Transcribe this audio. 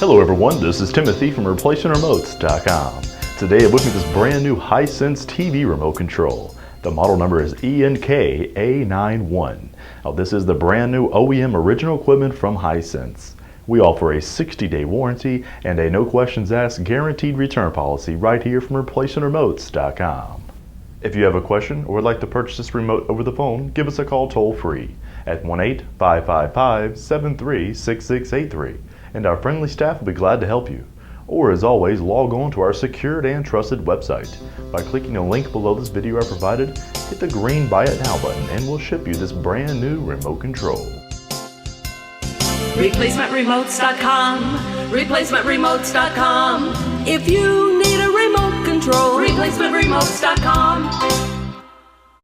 Hello everyone, this is Timothy from ReplacementRemotes.com. Today I'm with me this brand new HISENSE TV remote control. The model number is ENKA91. Now this is the brand new OEM original equipment from HISENSE. We offer a 60-day warranty and a no questions asked guaranteed return policy right here from ReplacementRemotes.com. If you have a question or would like to purchase this remote over the phone, give us a call toll free at 1-855-553-6683. And our friendly staff will be glad to help you. Or as always, log on to our secured and trusted website. By clicking the link below this video I provided, hit the green Buy It Now button and we'll ship you this brand new remote control. ReplacementRemotes.com, ReplacementRemotes.com. If you need a remote control, ReplacementRemotes.com.